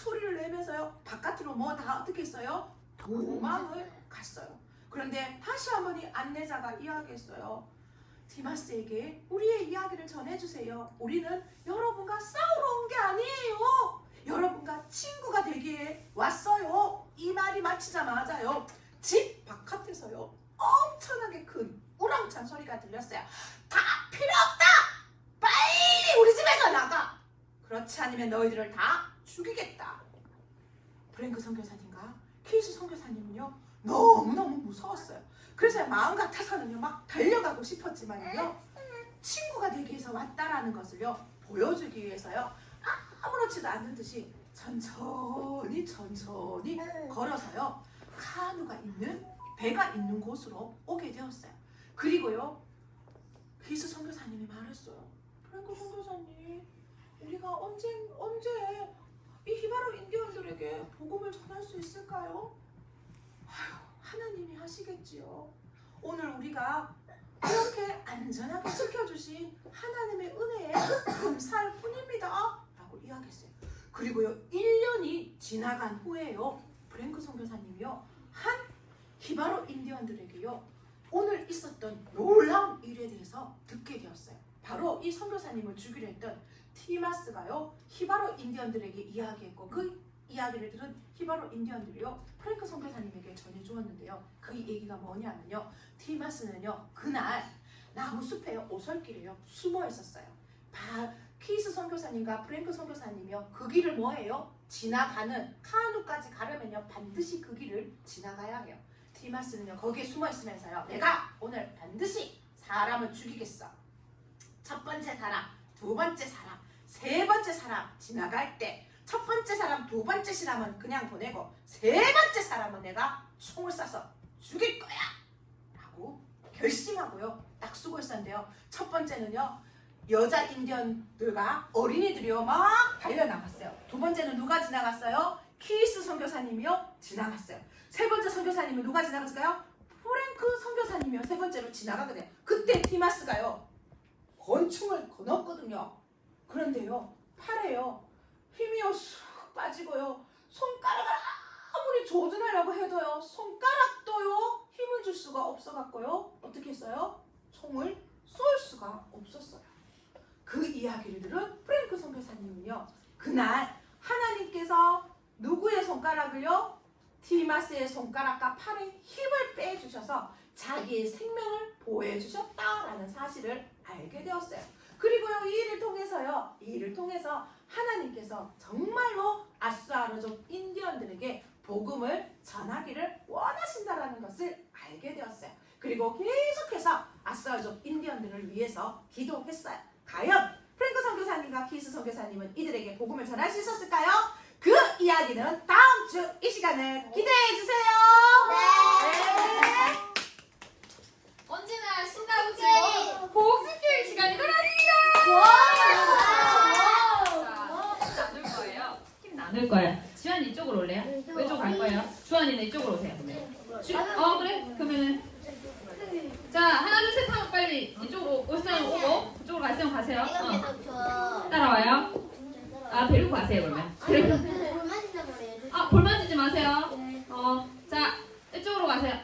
소리를 내면서요 바깥으로 뭐 다 어떻게 했어요? 도망을 갔어요. 그런데 다시 한번 이 안내자가 이야기했어요. 디마스에게 우리의 이야기를 전해주세요. 우리는 여러분과 싸우러 온 게 아니에요. 여러분과 친구가 되기에 왔어요. 이 말이 마치자마자요 집 바깥에서요 엄청나게 큰 우렁찬 소리가 들렸어요. 다 필요 없다. 빨리 우리 집에서 나가. 그렇지 않으면 너희들을 다 죽이겠다. 프랭크 선교사님과 키스 선교사님은요 너무너무 무서웠어요. 그래서 마음 같아서는요 막 달려가고 싶었지만요 친구가 되기 위해서 왔다라는 것을요 보여주기 위해서요 아무렇지도 않은 듯이 천천히 걸어서요 카누가 있는 배가 있는 곳으로 오게 되었어요. 그리고요 키스 선교사님이 말했어요. 프랭크 선교사님, 우리가 언제 이 히바로 인디언들에게 복음을 전할 수 있을까요? 하나님이 하시겠지요. 오늘 우리가 이렇게 안전하게 지켜주신 하나님의 은혜에 감사할 뿐입니다 라고 이야기했어요. 그리고요 1년이 지나간 후에요 프랭크 선교사님이요 한 히바로 인디언들에게요 오늘 있었던 놀라운 일에 대해서 듣게 되었어요. 바로 이 선교사님을 죽이려 했던 티마스가요 히바로 인디언들에게 이야기했고 그 이야기를 들은 히바로 인디언들이요 프랭크 선교사님에게 전해주었는데요. 그 얘기가 뭐냐면요 티마스는요 그날 나무숲에요 오솔길에요 숨어 있었어요. 키스 선교사님과 프랭크 선교사님이요 그 길을 뭐해요? 지나가는 카누까지 가려면요 반드시 그 길을 지나가야 해요. 티마스는요 거기에 숨어 있으면서요 내가 오늘 반드시 사람을 죽이겠어. 첫 번째 사람, 두 번째 사람, 세 번째 사람 지나갈 때 첫 번째 사람, 두 번째 사람은 그냥 보내고 세 번째 사람은 내가 총을 쏴서 죽일 거야 라고 결심하고요 딱 쓰고 있었는데요. 첫 번째는요 여자 인디언들과 어린이들이요 막 달려나갔어요. 두 번째는 누가 지나갔어요? 키스 선교사님이요 지나갔어요. 세 번째 선교사님은 누가 지나갔을까요? 프랭크 선교사님이요 세 번째로 지나가게 돼요. 그때 티마스가요 권총을 거눴거든요. 그런데요 팔에요 힘이요 쑥 빠지고요 손가락을 아무리 조준하려고 해도요 손가락도요 힘을 줄 수가 없어갖고요 어떻게 했어요? 총을 쏠 수가 없었어요. 그 이야기를 들은 프랭크 선교사님은요 그날 하나님께서 누구의 손가락을요? 티마스의 손가락과 팔에 힘을 빼주셔서 자기의 생명을 보호해 주셨다라는 사실을 알게 되었어요. 그리고요 이 일을 통해서 그래서요, 이 일을 통해서 하나님께서 정말로 아수아르족 인디언들에게 복음을 전하기를 원하신다라는 것을 알게 되었어요. 그리고 계속해서 아수아르족 인디언들을 위해서 기도했어요. 과연 프랭크 선교사님과 키스 선교사님은 이들에게 복음을 전할 수 있었을까요? 그 이야기는 다음 주 이 시간을 기대해 주세요. 네. 언제나 신나고 즐거운 복습교육 시간이 돌아왔습니다. 자, 나눌 거예요. 팀 나눌 거예요. 지환이 이쪽으로 올래요? 왼쪽 갈 거예요. 주환이는 이쪽으로 오세요. 그래? 그러면은 자 하나 둘 셋 하면 빨리 이쪽으로 올 사람 오고 그쪽으로 갈 사람 가세요. 따라와요. 아 데리고 가세요 그러면. 볼 만지지 마세요. 자 이쪽으로 가세요.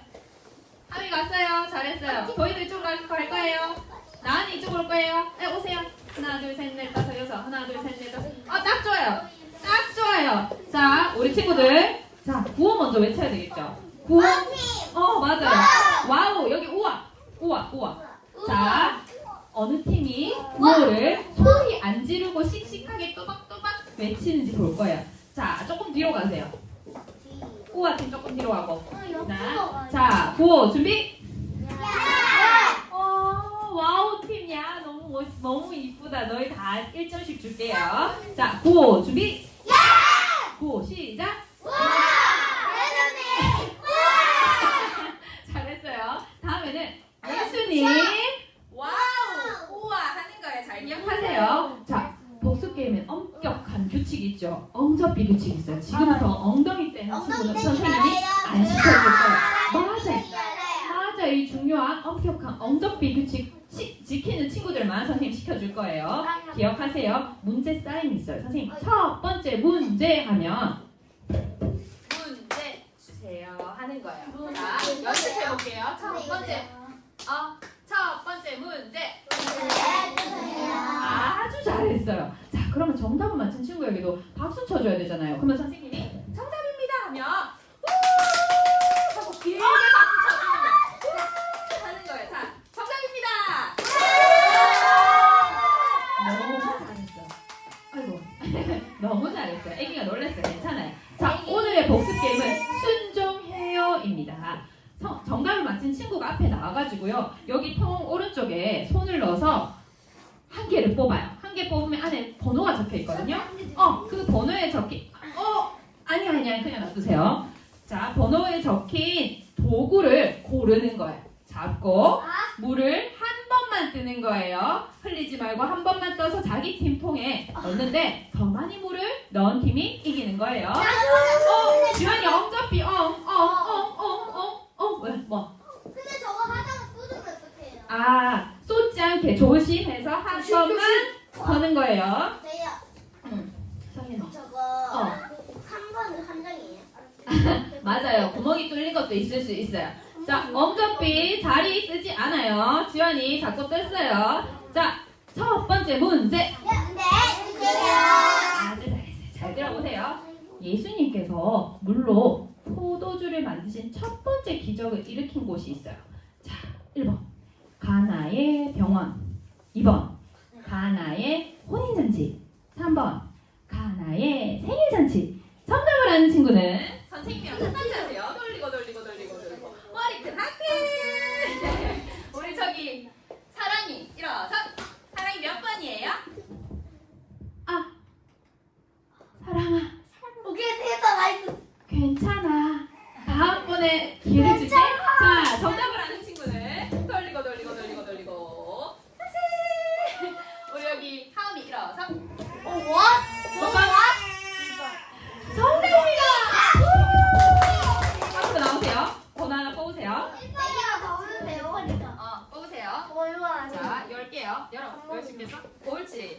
하미 갔어요. 잘했어요. 저희도 이쪽으로 갈 거예요. 나은이 이쪽으로 올 거예요. 네, 오세요. 하나 둘 셋 넷 다섯 여섯. 하나 둘 셋 넷 다섯. 딱 좋아요. 딱 좋아요. 자 우리 친구들 자 구호 먼저 외쳐야 되겠죠. 구호. 맞아요. 와우 여기 우와. 자 어느 팀이 구호를 소리 안 지르고 씩씩하게 또박또박 외치는지 볼 거예요. 자 조금 뒤로 가세요. 우와 팀 조금 뒤로 가고. 자 구호 준비. 와우 팀이야. 너무 이쁘다. 너희 다 1점씩 줄게요. 자 구호 준비. 구호 시작. 잘했어요. 다음에는 예수님 와우! 우와 하는 거예요. 잘 기억하세요. 자 복수 게임엔 엄격한 규칙이 있죠. 엉접비 규칙이 있어요. 지금부터 엉덩이 떼는 친구는 선생님이 안 시켜줄 거예요. 맞아. 이 중요한 엄격한 엉접비 규칙 지키는 친구들만 선생님 시켜줄 거예요. 기억하세요. 문제 쌓임이 있어요. 선생님 첫 번째 문제 하면 문제 주세요 하는 거예요. 자, 연습해 볼게요. 첫 번째 문제. 아주 잘했어요. 자 그러면 정답을 맞힌 친구에게도 박수 쳐줘야 되잖아요. 그러면 선생님이 정답입니다 하면 우! 하고 길게 박수 쳐주는 거예요. 우! 하는 거예요. 자, 정답입니다. 너무 잘했어요. 아이고 너무 잘했어요. 애기가 놀랐어요. 괜찮아요. 자 오늘의 복습 게임은 순종해요입니다. 정답을 맞힌 친구가 앞에 나와가지고요. 여기 통 오른쪽에 손을 넣어서 한 개를 뽑아요. 한 개 뽑으면 안에 번호가 적혀 있거든요. 그 번호에 적힌 아니야 그냥 놔두세요. 자 번호에 적힌 도구를 고르는 거예요. 잡고 물을 한 번만 뜨는 거예요. 흘리지 말고 한 번만 떠서 자기 팀 통에 넣는데 더 많이 물을 넣은 팀이 이기는 거예요. 지환이 엉접비 왜? 뭐? 근데 저거 하다가 쏟으면 어떡해요? 쏟지 않게 조심해서 한 번만 거는 거예요. 성인아. 저거 3번 한 장이에요? 맞아요. 구멍이 뚫린 것도 있을 수 있어요. 자, 엉접비 자리 쓰지 않아요. 지환이 작업 뺐어요. 자, 첫 번째 문제. 네, 아주 잘했어요. 잘 들어보세요. 예수님께서 물로 포도주를 만드신 첫 번째 기적을 일으킨 곳이 있어요. 자, 1번 가나의 병원, 2번 가나의 혼인잔치, 3번 가나의 생일잔치. 정답을 아는 친구는 선생님이랑 똑같이 하세요. 돌리고 머리끈 하트. 우리 저기 사랑이 일어서. 사랑이 몇 번이에요? 사랑아 오케이 됐다 나이스. 괜찮아. 다음번에 기회를 줄게. 자, 정답을 아는 친구는 돌리고 다시. 우리 여기 하음이 일어서. 정답입니다. 박수 나오세요. 번호 하나 뽑으세요. 뽑으세요. 자, 열게요. 열 수 있겠어? 옳지.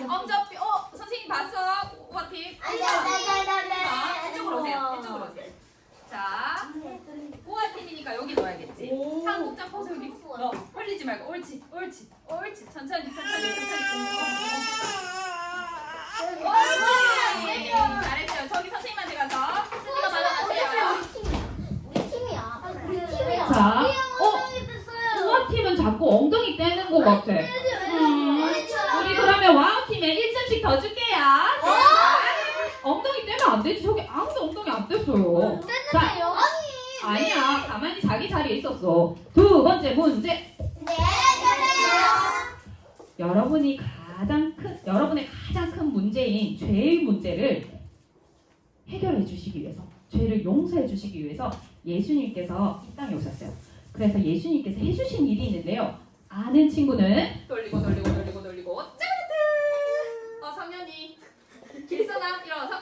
엄접비. 선생님 봤어? 우아팀. 자, 이쪽으로 오세요. 자, 우아팀이니까 여기 넣어야겠지. 한국장 포즈 여기 넣어. 흘리지 말고. 옳지. 천천히. 잘했어요. 저기 선생님한테 가서 이거 받아가세요. 자, 우아 팀은 자꾸 엉덩이 떼는 것 같아. 그러면 와우 팀에 1점씩 더 줄게요. 엉덩이 떼면 안 되지. 저기 아무도 엉덩이 안 뗐어요. 자, 아니야. 가만히 자기 자리에 있었어. 두 번째 문제. 여러분의 가장 큰 문제인 죄의 문제를 해결해 주시기 위해서, 죄를 용서해 주시기 위해서 예수님께서 이 땅에 오셨어요. 그래서 예수님께서 해주신 일이 있는데요. 아는 친구는 돌리고 짜르르. 성년이 길선아 일어서.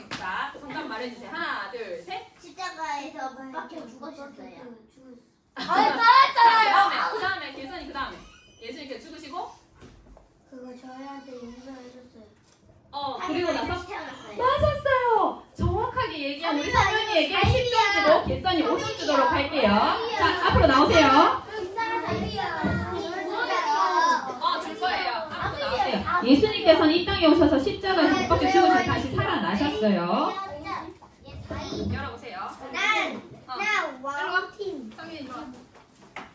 자, 정답 말해주세요. 하나, 둘, 셋. 십자가에서 박혀 죽었어요. 그다음에 길선이 그다음에 예수님께 죽으시고. 그거 저희한테 용서해줬어요. 그리고 나서 태어났어요. 맞았어요. 정확하게 얘기한 우리 성현이에게 10점 주고 길선이 5점 주도록 할게요. 자, 앞으로 나오세요. 줄 거예요. 앞으로 나오세요. 예수님께서는 이 땅에 오셔서 십자가에서 못 박혀 죽으시고 다시 살아나셨어요. 열어보세요. 난 왕팀. 성현이 일로 와.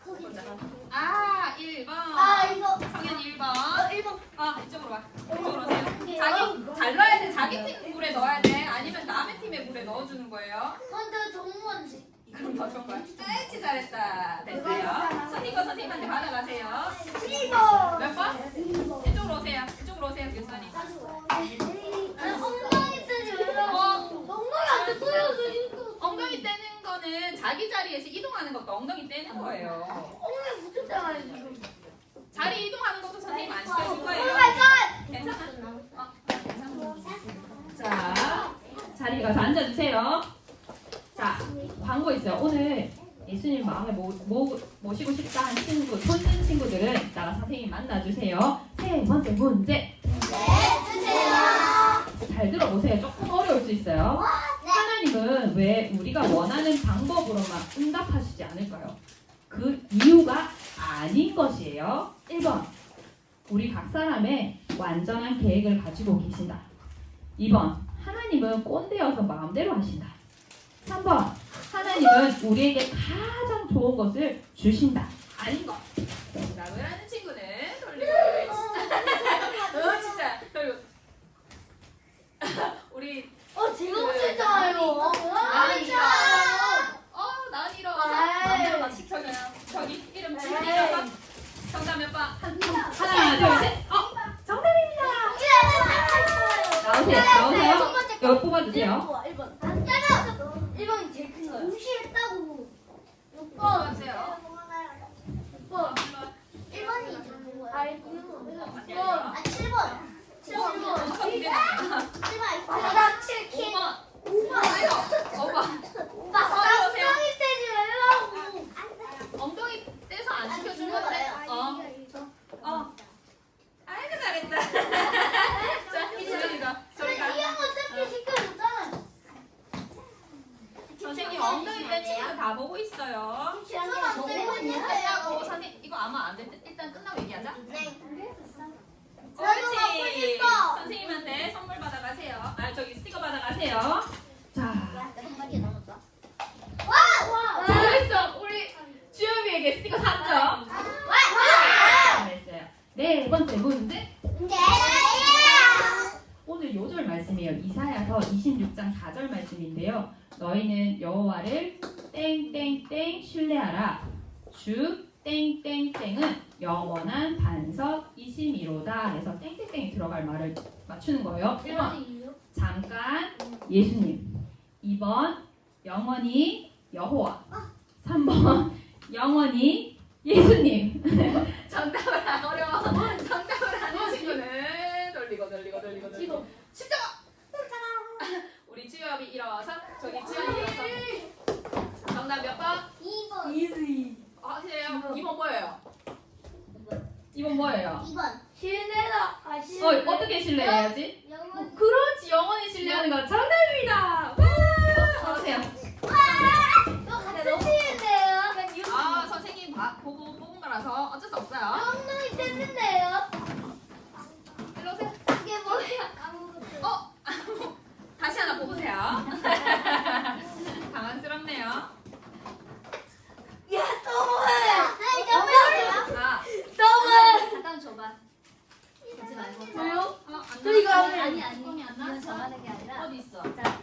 거기. 1번. 이거. 성현이 1번. 1번. 이쪽으로 와. 이쪽으로 오세요. 자기 잘 넣어야 돼. 자기 팀 물에 넣어야 돼. 아니면 남의 팀의 물에 넣어주는 거예요. 근데 정문지. 그럼 더 좋은 거야. 옳지, 잘했다. 됐어요. 선생님 거 선생님한테 받아가세요. 1번. 몇 번? 이쪽으로 오세요. 이쪽으로 오세요, 교수님. 엉덩이 뜨지 말라고. 엉덩이 안 떴어요. 엉덩이 떼는 거는 자기 자리에서 이동하는 것도 엉덩이 떼는 거예요. 엉덩이 붙였잖아요 지금. 자리 이동하는 것도 선생님 안 시켜줄 거예요. 괜찮아? 괜찮아. 자, 자리에 가서 앉아주세요. 자, 광고 있어요. 오늘 예수님 마음에 모시고 싶다 한 친구, 손든 친구들은 이따가 선생님 만나주세요. 세 번째 문제. 잘 들어보세요. 조금 어려울 수 있어요. 하나님은 왜 우리가 원하는 방법으로만 응답하시지 않을까요? 그 이유가 아닌 것이에요. 1번. 우리 각 사람의 완전한 계획을 가지고 계신다. 2번. 하나님은 꼰대여서 마음대로 하신다. 3번. 하나님은 우리에게 가장 좋은 것을 주신다. 아닌 것. 정답을 하는 친구는 돌리고 진짜 돌리고 우리 제가 붙였잖아요. 나은 일어 아이. 저기 이름 지어서 정답 몇 번? 하나, 둘, 셋. 정답입니다. 나오세요. 여기 뽑아주세요. 1번. 맞잖아. 1번이 제일 큰 거야. 무시했다고. 6번. 뽑아주세요. 6번. 1번이 작은 거야. 6번. 7번. 7번. 7번. 바닥 7키. 5번. 아이고 5번. 엉덩이 떼지 말라고. 엉덩이 떼서 안 시켜준 건데. 아이고 잘했다. 자, 이준이가 저리가. 이형 어차피 시켜줬잖아. 선생님 엉덩이 뺀 친구 다 보고 있어요. 끝나고 선생님 이거 아마 안 됐대. 일단 끝나고 얘기하자. 옳지. 선생님한테 선물 받아가세요. 저기 스티커 받아가세요. 자, 잘했어. 우리 주엽이에게 스티커 3점. 잘했어요. 네 번째 문제. 오늘 요절 말씀이에요. 이사야서 26장 4절 말씀인데요. 너희는 여호와를 땡땡땡 신뢰하라. 주 땡땡땡은 영원한 반석이심이로다. 그래서 땡땡땡이 들어갈 말을 맞추는 거예요. 1번 잠깐 예수님. 2번 영원히 여호와. 3번 영원히 예수님. 정답을 안 어려워. 정답을 아는 친구는 돌리고. 십자가. 우리 주엽이 일어서 저기 지연이 일어서. 정답 몇 번? 2번. 확실해요? 2번 뭐예요? 2번 뭐예요? 2번. 신뢰다. 어떻게 신뢰해야지? 영원. 그렇지, 영원히 신뢰하는 거 정답입니다. 와, 어서오세요. 이거 같은 팀인데요. 선생님 보고 뽑은 거라서 어쩔 수 없어요. 엉덩이 뗐는데요. 일로 오세요. 이게 뭐야? 아무것도. 다시 하나 뽑으세요. 당황스럽네요. 야, 또 뭐야? 너무 어려워. 자, 너무. 잠깐 줘봐. 하지 말고. 아니 이건 정하는 게 아니라 어디 있어? 자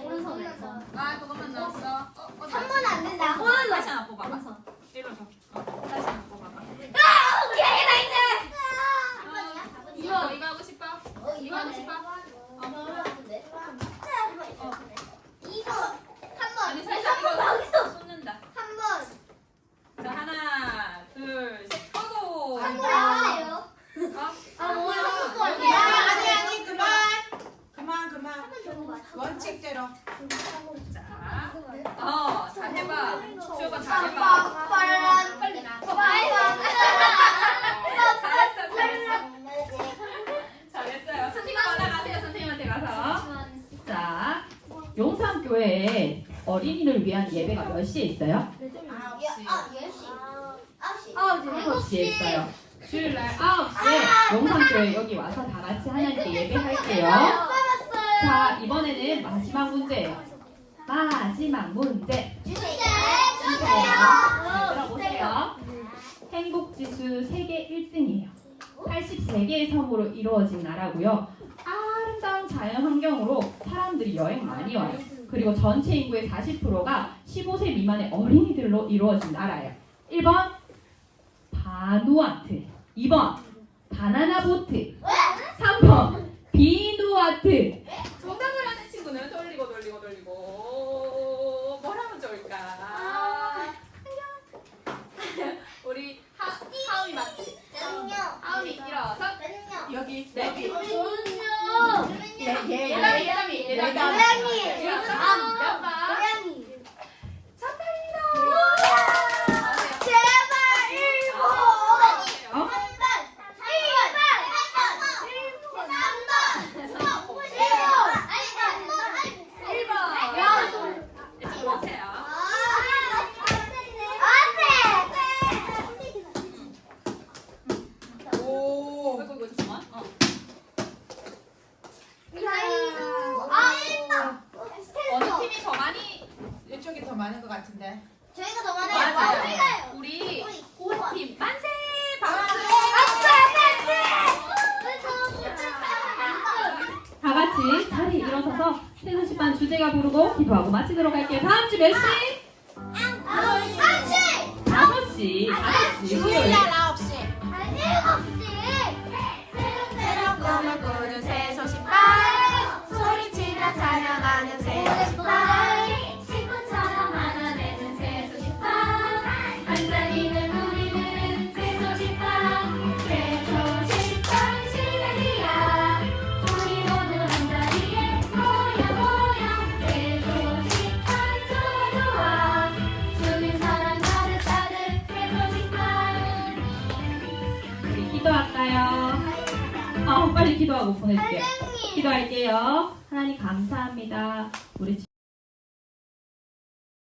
오른손에서 아 그것만 나왔어. 어디? 3번 안 된다. 다시 하나 뽑아봐. 오른손 일로 줘. 다시 하나 뽑아봐. 오케이 나 이제. 이거 하고 싶어? 이거 하고 싶어? 아니 살짝 이거 쏟는다. 자 하나 둘 셋. 고고. 아니 그만 원칙대로. 잘 해봐. 수호가 잘 해봐. 잘했어요. 선생님 받아가세요. 선생님한테 가서. 자, 용산교회에 어린이를 위한 예배가 몇 시에 있어요? 7시에 있어요. 주일날 9시에 용산교회 여기 와서 다 같이 하나님께 예배할게요. 자, 이번에는 마지막 문제예요. 마지막 문제. 들어보세요. 행복지수 세계 1등이에요. 83개의 섬으로 이루어진 나라고요. 아름다운 자연환경으로 사람들이 여행 많이 와요. 그리고 전체 인구의 40%가 15세 미만의 어린이들로 이루어진 나라예요. 1번 바누아트, 2번 바나나보트, 3번 비누아트. 정답을 하는 친구는 돌리고 뭘 하면 좋을까? 우리 하음이 맞지? 하음이 일어서 여기 예담이 고양이. 오. 어느 팀이 더 많이? 이쪽이 더 많은 것 같은데. 저희가 더 많아요. 맞아요. 우리 팀 만세! 박수! 다 같이 자리 일어서서 세선식반 주제가 부르고 기도하고 마치도록 할게요. 다음 주 몇 시? 5시. 5시. 주일날 수요일. 9시. 새로운 꿈을 꾸는 새소식반. 소리치며 찬양하는 새소식반. 신부처럼 하나 되는 새소식반 반짝이는 우리는 새소식반 새소식반 시간이야 우리 모두 한자리에 모여 새소식반 좋아 주님 사랑 가득 새소식반 우리 기도할까요? 빨리 기도하고 보내줄게요. 기도할게요. 하나님 감사합니다. 우리